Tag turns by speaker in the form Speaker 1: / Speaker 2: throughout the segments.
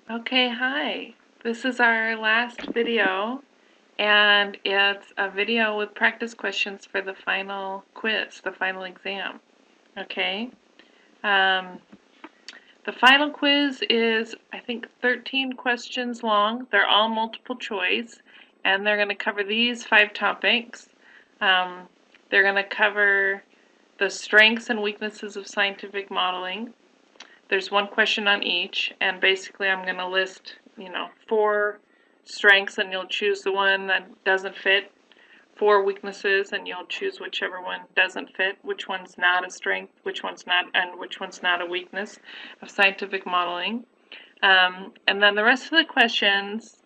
Speaker 1: Okay, hi. This is our last video, and it's a video with practice questions for the final quiz, the final exam. Okay? Um, the final quiz is, I think, 13 questions long. They're all multiple choice, and they're going to cover these 5 topics. They're going to cover the strengths and weaknesses of scientific modeling. There's one question on each, and basically I'm going to list, 4 strengths, and you'll choose the one that doesn't fit, 4 weaknesses, and you'll choose whichever one doesn't fit, which one's not a strength, which one's not, and which one's not a weakness of scientific modeling. And then the rest of the questions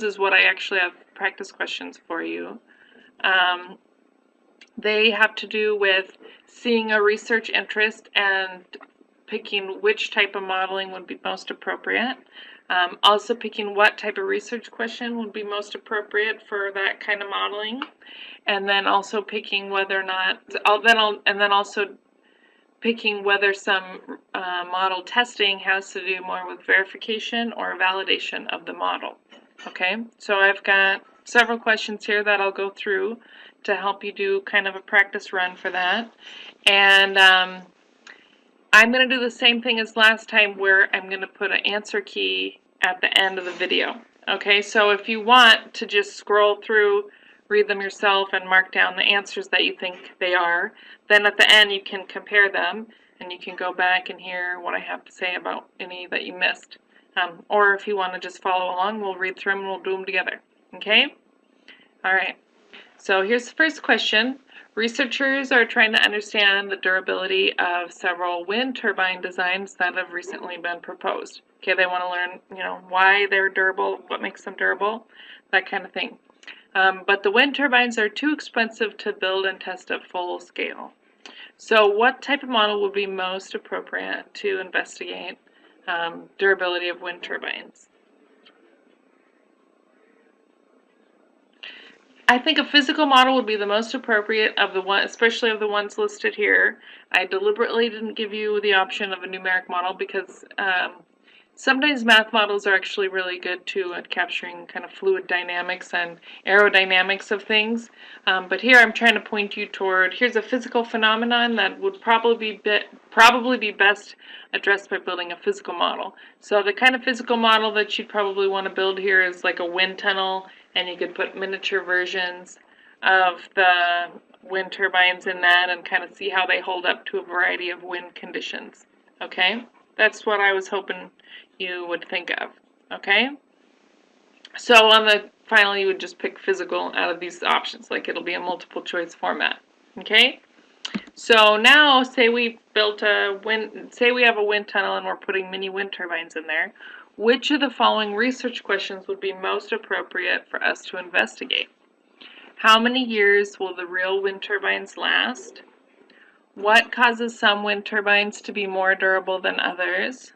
Speaker 1: is what I actually have practice questions for you. They have to do with seeing a research interest and picking which type of modeling would be most appropriate. Also picking what type of research question would be most appropriate for that kind of modeling, and then also picking whether or not, picking whether some model testing has to do more with verification or validation of the model. Okay, so I've got several questions here that I'll go through to help you do kind of a practice run for that. And I'm going to do the same thing as last time, where I'm going to put an answer key at the end of the video. Okay, so if you want to just scroll through, read them yourself, and mark down the answers that you think they are, then at the end you can compare them, and you can go back and hear what I have to say about any that you missed. Or if you want to just follow along, we'll read through them and we'll do them together. Okay? All right. So here's the first question. Researchers are trying to understand the durability of several wind turbine designs that have recently been proposed. Okay, they want to learn, why they're durable, what makes them durable, that kind of thing. But the wind turbines are too expensive to build and test at full scale. So what type of model would be most appropriate to investigate durability of wind turbines? I think a physical model would be the most appropriate of the one, especially of the ones listed here. I deliberately didn't give you the option of a numeric model because sometimes math models are actually really good too at capturing kind of fluid dynamics and aerodynamics of things. But here I'm trying to point you toward, here's a physical phenomenon that would probably be best addressed by building a physical model. So the kind of physical model that you'd probably want to build here is like a wind tunnel, and you could put miniature versions of the wind turbines in that and kind of see how they hold up to a variety of wind conditions. Okay? That's what I was hoping you would think of. Okay? So on the final, you would just pick physical out of these options, like it'll be a multiple choice format. Okay? So now, say we have a wind tunnel and we're putting mini wind turbines in there. Which of the following research questions would be most appropriate for us to investigate? How many years will the real wind turbines last? What causes some wind turbines to be more durable than others?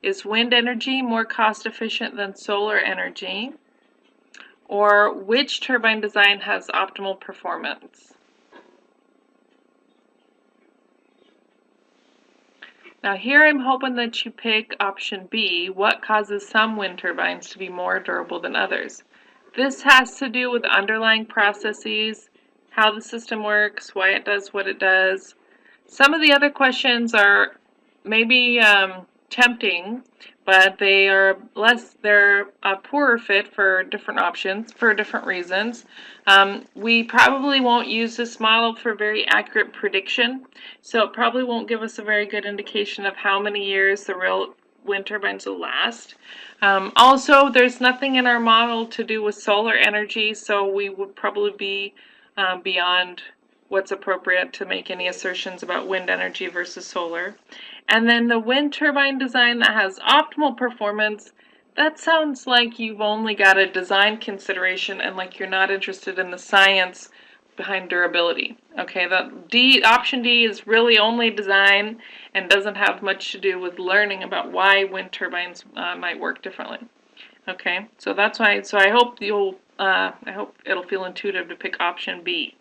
Speaker 1: Is wind energy more cost efficient than solar energy? Or which turbine design has optimal performance? Now here I'm hoping that you pick option B, what causes some wind turbines to be more durable than others. This has to do with underlying processes, how the system works, why it does what it does. Some of the other questions are maybe tempting, but they're a poorer fit for different options, for different reasons. We probably won't use this model for very accurate prediction, so it probably won't give us a very good indication of how many years the real wind turbines will last. Also, there's nothing in our model to do with solar energy, so we would probably be beyond what's appropriate to make any assertions about wind energy versus solar. And then the wind turbine design that has optimal performance, that sounds like you've only got a design consideration and like you're not interested in the science behind durability. Okay, option D is really only design and doesn't have much to do with learning about why wind turbines might work differently. Okay, so that's why. So I hope it'll feel intuitive to pick option B.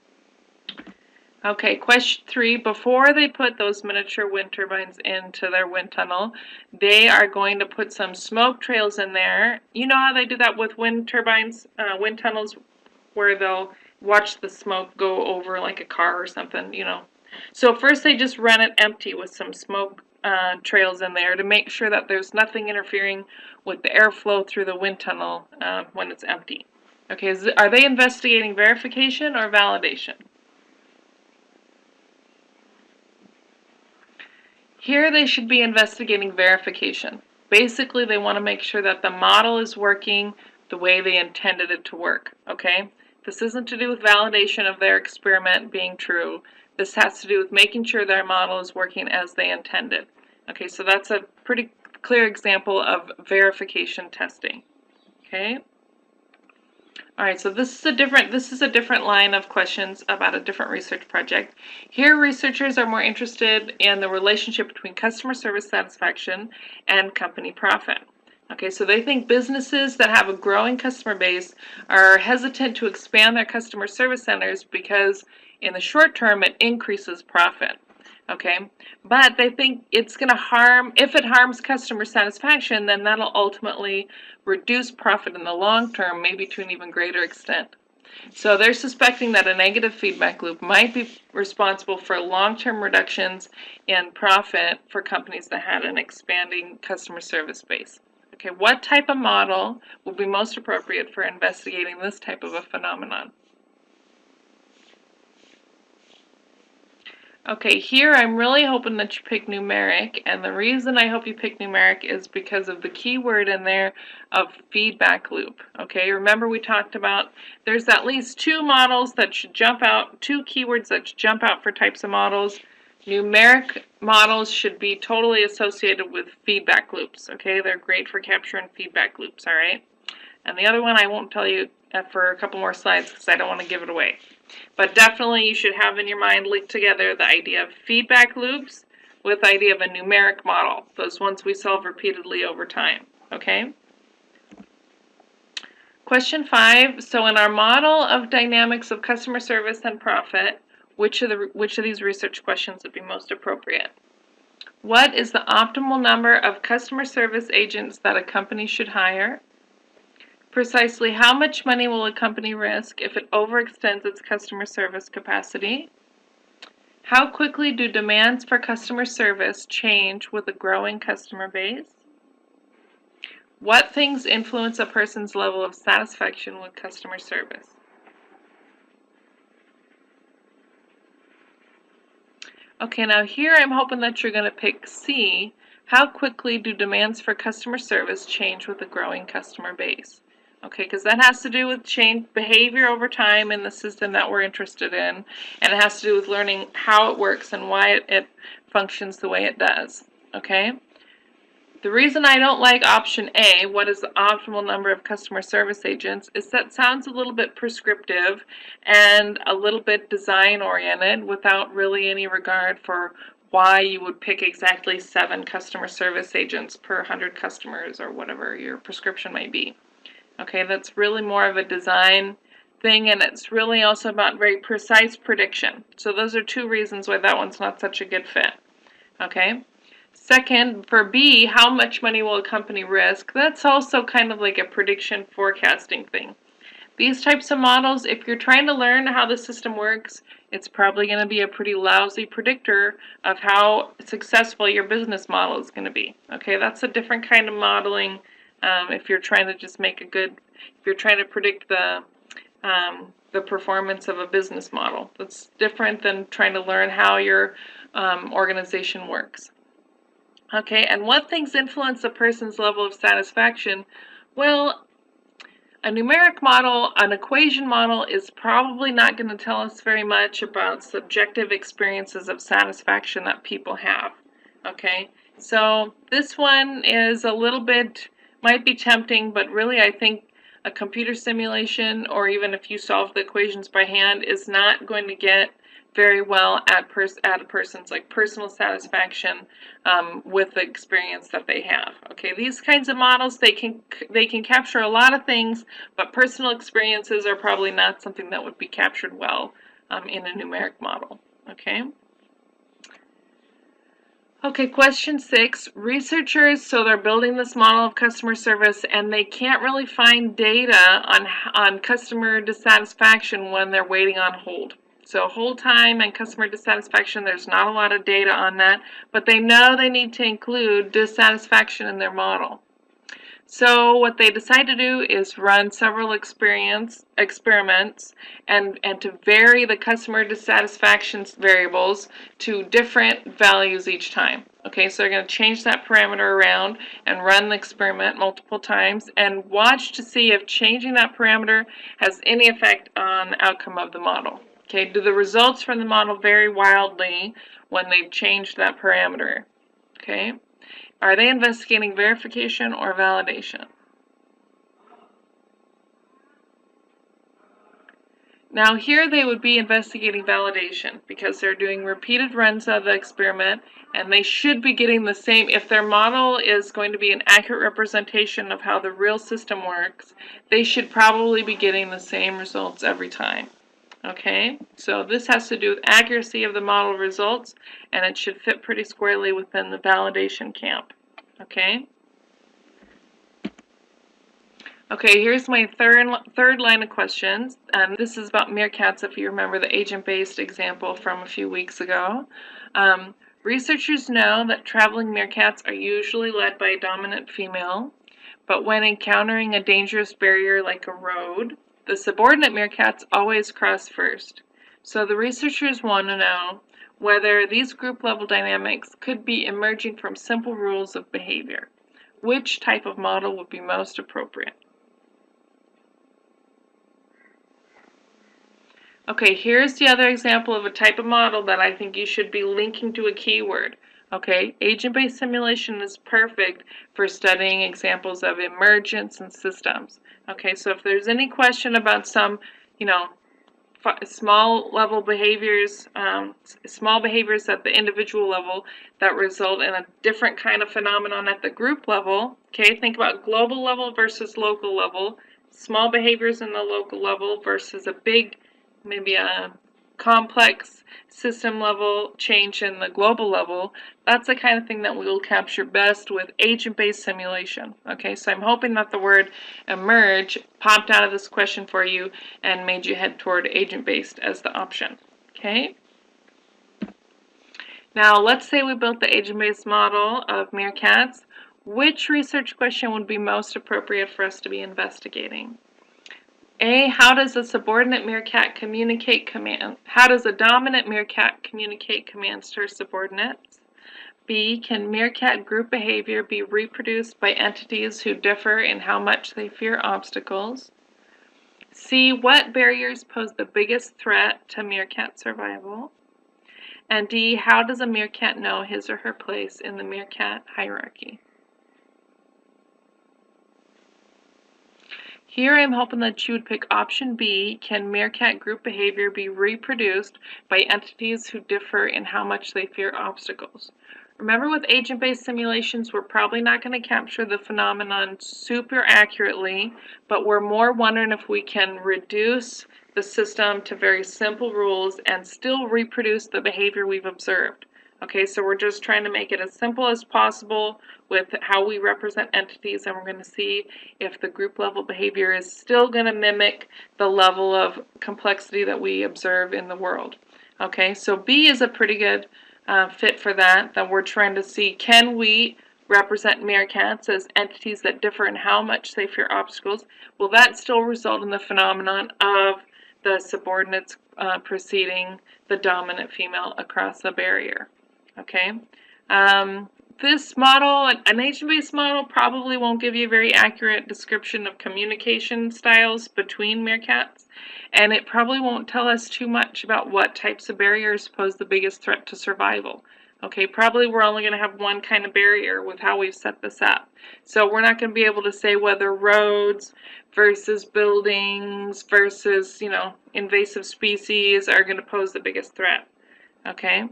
Speaker 1: Okay, question 3. Before they put those miniature wind turbines into their wind tunnel, they are going to put some smoke trails in there. You know how they do that with wind turbines, wind tunnels, where they'll watch the smoke go over like a car or something, you know. So first they just run it empty with some smoke trails in there to make sure that there's nothing interfering with the airflow through the wind tunnel when it's empty. Okay, are they investigating verification or validation? Here they should be investigating verification. Basically, they want to make sure that the model is working the way they intended it to work, okay? This isn't to do with validation of their experiment being true. This has to do with making sure their model is working as they intended. Okay, so that's a pretty clear example of verification testing, okay? All right, so this is a different line of questions about a different research project. Here, researchers are more interested in the relationship between customer service satisfaction and company profit. Okay, so they think businesses that have a growing customer base are hesitant to expand their customer service centers because in the short term it increases profit. Okay, but they think it's going to harm, if it harms customer satisfaction, then that'll ultimately reduce profit in the long term, maybe to an even greater extent. So they're suspecting that a negative feedback loop might be responsible for long-term reductions in profit for companies that had an expanding customer service base. Okay, what type of model will be most appropriate for investigating this type of a phenomenon? Okay, here I'm really hoping that you pick numeric, and the reason I hope you pick numeric is because of the keyword in there of feedback loop. Okay, remember we talked about there's at least two models that should jump out, two keywords that should jump out for types of models. Numeric models should be totally associated with feedback loops. Okay, they're great for capturing feedback loops, all right? And the other one I won't tell you for a couple more slides because I don't want to give it away. But definitely you should have in your mind linked together the idea of feedback loops with the idea of a numeric model, those ones we solve repeatedly over time, okay? Question 5, so in our model of dynamics of customer service and profit, which of these research questions would be most appropriate? What is the optimal number of customer service agents that a company should hire? Precisely how much money will a company risk if it overextends its customer service capacity? How quickly do demands for customer service change with a growing customer base? What things influence a person's level of satisfaction with customer service? Okay, now here I'm hoping that you're going to pick C. How quickly do demands for customer service change with a growing customer base? Okay, because that has to do with change behavior over time in the system that we're interested in, and it has to do with learning how it works and why it functions the way it does. Okay? The reason I don't like option A, what is the optimal number of customer service agents, is that sounds a little bit prescriptive and a little bit design-oriented without really any regard for why you would pick exactly 7 customer service agents per 100 customers or whatever your prescription may be. Okay, that's really more of a design thing, and it's really also about very precise prediction. So those are 2 reasons why that one's not such a good fit. Okay? Second, for B, how much money will a company risk? That's also kind of like a prediction forecasting thing. These types of models, if you're trying to learn how the system works, it's probably going to be a pretty lousy predictor of how successful your business model is going to be. Okay, that's a different kind of modeling. If you're trying to just make if you're trying to predict the performance of a business model, that's different than trying to learn how your organization works. Okay, and what things influence a person's level of satisfaction? Well, a numeric model, an equation model, is probably not going to tell us very much about subjective experiences of satisfaction that people have. Okay, so this one is a little bit, might be tempting, but really I think a computer simulation, or even if you solve the equations by hand, is not going to get very well at a person's like personal satisfaction with the experience that they have. Okay, these kinds of models, they can capture a lot of things, but personal experiences are probably not something that would be captured well in a numeric model. Okay. Okay, question 6. Researchers, so they're building this model of customer service, and they can't really find data on customer dissatisfaction when they're waiting on hold. So hold time and customer dissatisfaction, there's not a lot of data on that, but they know they need to include dissatisfaction in their model. So what they decide to do is run several experiments and to vary the customer dissatisfaction variables to different values each time. Okay, so they're going to change that parameter around and run the experiment multiple times and watch to see if changing that parameter has any effect on the outcome of the model. Okay, do the results from the model vary wildly when they've changed that parameter? Okay. Are they investigating verification or validation? Now here they would be investigating validation because they're doing repeated runs of the experiment and they should be getting the same. If their model is going to be an accurate representation of how the real system works, they should probably be getting the same results every time. Okay, so this has to do with accuracy of the model results, and it should fit pretty squarely within the validation camp. Okay. Okay, here's my third line of questions, and this is about meerkats, if you remember the agent-based example from a few weeks ago. Researchers know that traveling meerkats are usually led by a dominant female, but when encountering a dangerous barrier like a road, the subordinate meerkats always cross first. So the researchers want to know whether these group-level dynamics could be emerging from simple rules of behavior. Which type of model would be most appropriate? Okay, here's the other example of a type of model that I think you should be linking to a keyword. Okay, agent-based simulation is perfect for studying examples of emergence in systems. Okay, so if there's any question about some, small level behaviors, small behaviors at the individual level that result in a different kind of phenomenon at the group level, okay, think about global level versus local level, small behaviors in the local level versus a big, maybe a complex system level change in the global level. That's the kind of thing that we will capture best with agent-based simulation. Okay, so I'm hoping that the word emerge popped out of this question for you and made you head toward agent-based as the option. Okay. Now let's say we built the agent-based model of meerkats. Which research question would be most appropriate for us to be investigating? A, how does a subordinate meerkat communicate command? How does a dominant meerkat communicate commands to her subordinates? B, can meerkat group behavior be reproduced by entities who differ in how much they fear obstacles? C, what barriers pose the biggest threat to meerkat survival? And D, how does a meerkat know his or her place in the meerkat hierarchy? Here I'm hoping that you would pick option B, can meerkat group behavior be reproduced by entities who differ in how much they fear obstacles? Remember, with agent-based simulations, we're probably not going to capture the phenomenon super accurately, but we're more wondering if we can reduce the system to very simple rules and still reproduce the behavior we've observed. Okay, so we're just trying to make it as simple as possible with how we represent entities, and we're going to see if the group level behavior is still going to mimic the level of complexity that we observe in the world. Okay, so B is a pretty good fit for that we're trying to see, can we represent meerkats as entities that differ in how much they fear obstacles? Will that still result in the phenomenon of the subordinates preceding the dominant female across the barrier? Okay. This model, an agent-based model, probably won't give you a very accurate description of communication styles between meerkats, and it probably won't tell us too much about what types of barriers pose the biggest threat to survival. Okay, probably we're only going to have one kind of barrier with how we've set this up. So we're not going to be able to say whether roads versus buildings versus, invasive species are going to pose the biggest threat. Okay.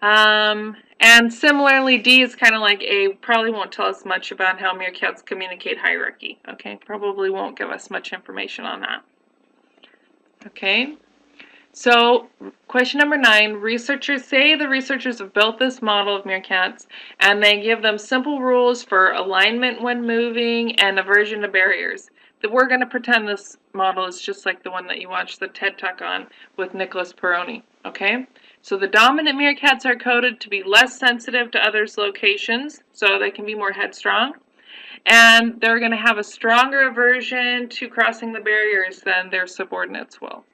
Speaker 1: And similarly, D is kind of like A, probably won't tell us much about how meerkats communicate hierarchy. Okay, probably won't give us much information on that. Okay, So, question number 9, the researchers have built this model of meerkats, and they give them simple rules for alignment when moving and aversion to barriers. That we're going to pretend this model is just like the one that you watched the TED Talk on with Nicholas Peroni, okay? So the dominant meerkats are coded to be less sensitive to others' locations, so they can be more headstrong. And they're going to have a stronger aversion to crossing the barriers than their subordinates will.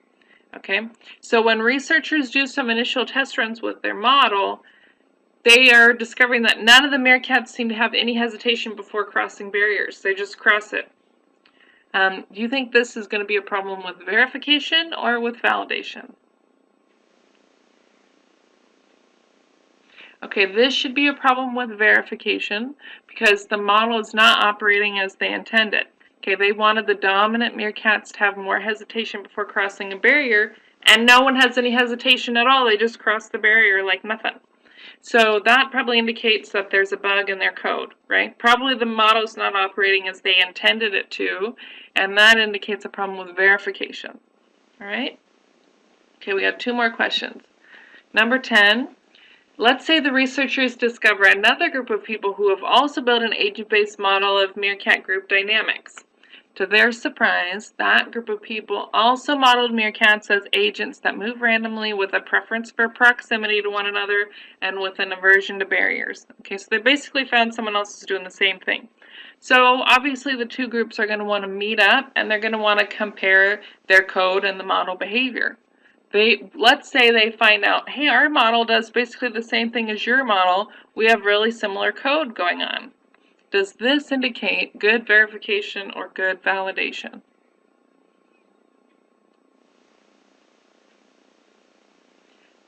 Speaker 1: Okay, so when researchers do some initial test runs with their model, they are discovering that none of the meerkats seem to have any hesitation before crossing barriers. They just cross it. Do you think this is going to be a problem with verification or with validation? Okay, this should be a problem with verification because the model is not operating as they intended. Okay, they wanted the dominant meerkats to have more hesitation before crossing a barrier, and no one has any hesitation at all. They just cross the barrier like nothing. So that probably indicates that there's a bug in their code, right? Probably the model's not operating as they intended it to, and that indicates a problem with verification. All right? Okay, we have 2 more questions. Number 10. Let's say the researchers discover another group of people who have also built an agent-based model of meerkat group dynamics. To their surprise, that group of people also modeled meerkats as agents that move randomly with a preference for proximity to one another and with an aversion to barriers. Okay, so they basically found someone else is doing the same thing. So obviously the 2 groups are going to want to meet up and they're going to want to compare their code and the model behavior. Let's say they find out, hey, our model does basically the same thing as your model. We have really similar code going on. Does this indicate good verification or good validation?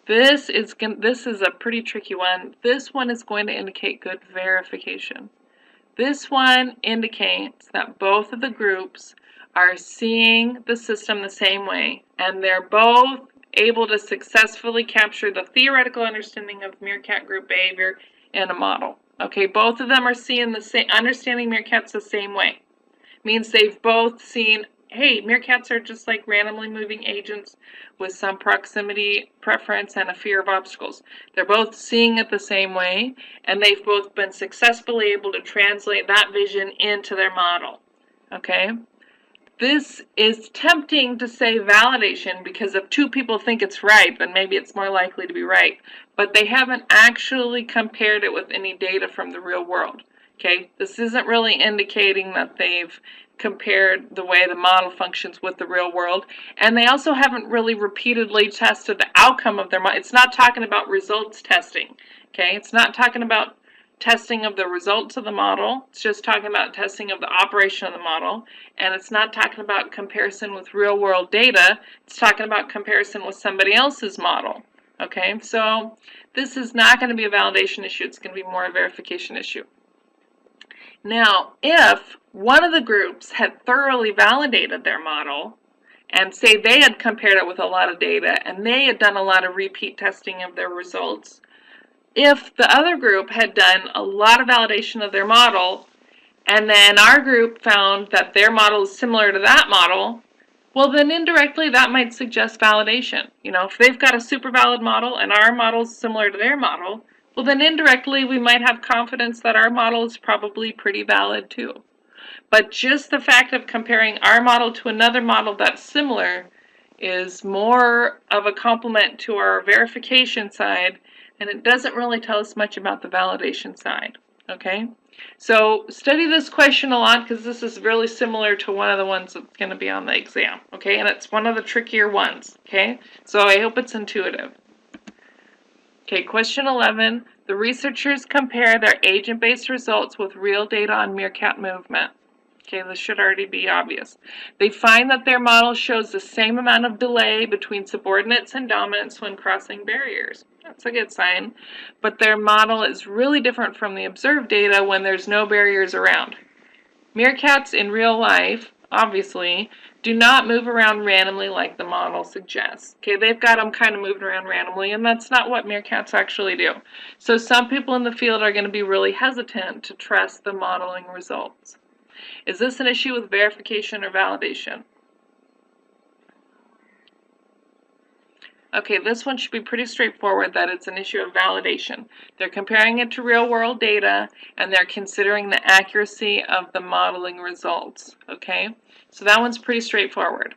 Speaker 1: This is a pretty tricky one. This one is going to indicate good verification. This one indicates that both of the groups are seeing the system the same way, and they're both able to successfully capture the theoretical understanding of meerkat group behavior in a model. Okay, both of them are seeing understanding meerkats the same way. Means they've both seen, hey, meerkats are just like randomly moving agents with some proximity preference and a fear of obstacles. They're both seeing it the same way, and they've both been successfully able to translate that vision into their model. Okay? This is tempting to say validation because if 2 people think it's right, then maybe it's more likely to be right. But they haven't actually compared it with any data from the real world. Okay, this isn't really indicating that they've compared the way the model functions with the real world, and they also haven't really repeatedly tested the outcome of their model. It's not talking about results testing. Okay, it's not talking about testing of the results of the model. It's just talking about testing of the operation of the model, and it's not talking about comparison with real world data. It's talking about comparison with somebody else's model. Okay, so this is not going to be a validation issue. It's going to be more a verification issue. Now, if one of the groups had thoroughly validated their model, and say they had compared it with a lot of data, and they had done a lot of repeat testing of their results, if the other group had done a lot of validation of their model, and then our group found that their model is similar to that model, well, then indirectly that might suggest validation. You know, if they've got a super valid model and our model is similar to their model, well, then indirectly we might have confidence that our model is probably pretty valid too. But just the fact of comparing our model to another model that's similar is more of a complement to our verification side, and it doesn't really tell us much about the validation side. Okay, so study this question a lot because this is really similar to one of the ones that's going to be on the exam. Okay, and it's one of the trickier ones. Okay, so I hope it's intuitive. Okay, question 11. The researchers compare their agent-based results with real data on meerkat movement. Okay, this should already be obvious. They find that their model shows the same amount of delay between subordinates and dominants when crossing barriers. That's a good sign. But their model is really different from the observed data when there's no barriers around. Meerkats in real life, obviously, do not move around randomly like the model suggests. Okay, they've got them kind of moving around randomly, and that's not what meerkats actually do. So some people in the field are going to be really hesitant to trust the modeling results. Is this an issue with verification or validation? Okay, this one should be pretty straightforward, that it's an issue of validation. They're comparing it to real world data, and they're considering the accuracy of the modeling results, okay? So that one's pretty straightforward.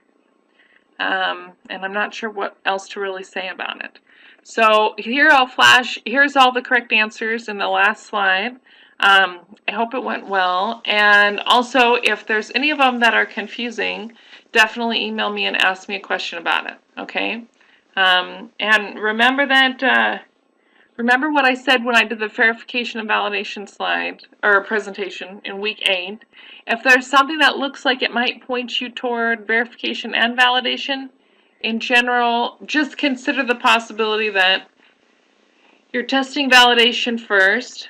Speaker 1: And I'm not sure what else to really say about it. So here here's all the correct answers in the last slide. I hope it went well. And also, if there's any of them that are confusing, definitely email me and ask me a question about it, okay? And remember that, remember what I said when I did the verification and validation slide, or presentation in week 8. If there's something that looks like it might point you toward verification and validation, in general, just consider the possibility that you're testing validation first,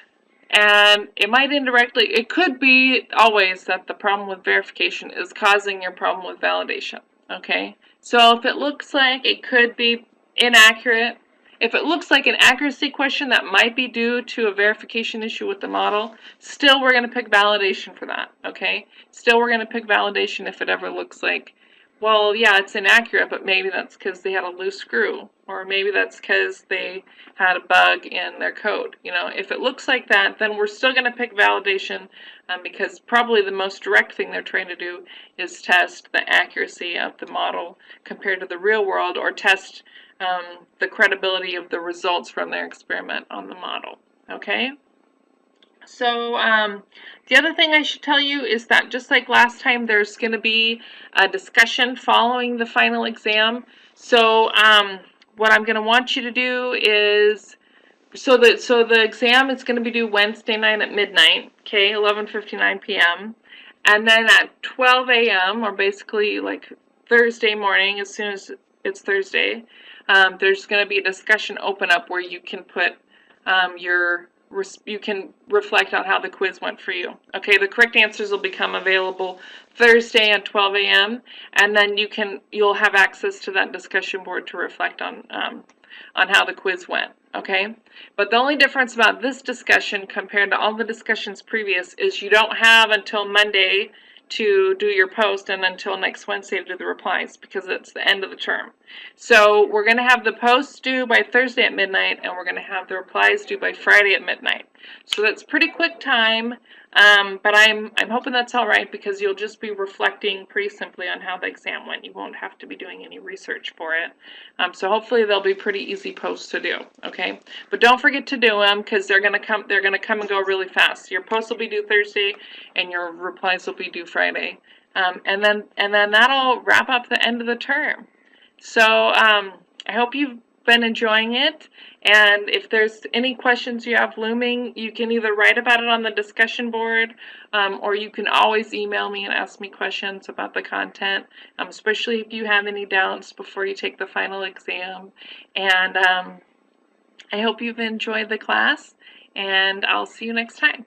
Speaker 1: and it might indirectly, it could be always that the problem with verification is causing your problem with validation, okay? So if it looks like it could be inaccurate, if it looks like an accuracy question that might be due to a verification issue with the model, still we're going to pick validation for that, okay? Still we're going to pick validation if it ever looks like, well, yeah, it's inaccurate, but maybe that's because they had a loose screw, or maybe that's because they had a bug in their code. You know, if it looks like that, then we're still going to pick validation, because probably the most direct thing they're trying to do is test the accuracy of the model compared to the real world, or test the credibility of the results from their experiment on the model, okay? So the other thing I should tell you is that just like last time, there's going to be a discussion following the final exam. So what I'm going to want you to do is, so the exam is going to be due Wednesday night at midnight, okay, 11:59 p.m. And then at 12 a.m., or basically like Thursday morning, as soon as it's Thursday, there's going to be a discussion open up where you can put you can reflect on how the quiz went for you. Okay, the correct answers will become available Thursday at 12 a.m. and then you'll have access to that discussion board to reflect on how the quiz went. Okay, but the only difference about this discussion compared to all the discussions previous is you don't have until Monday to do your post and until next Wednesday to do the replies, because it's the end of the term. So we're going to have the posts due by Thursday at midnight, and we're going to have the replies due by Friday at midnight. So that's pretty quick time, but I'm hoping that's all right, because you'll just be reflecting pretty simply on how the exam went. You won't have to be doing any research for it. So hopefully they'll be pretty easy posts to do. Okay, but don't forget to do them, because they're going to come and go really fast. Your posts will be due Thursday, and your replies will be due Friday, and then that'll wrap up the end of the term. So I hope you've been enjoying it, and if there's any questions you have looming, you can either write about it on the discussion board, or you can always email me and ask me questions about the content, especially if you have any doubts before you take the final exam. And I hope you've enjoyed the class, and I'll see you next time.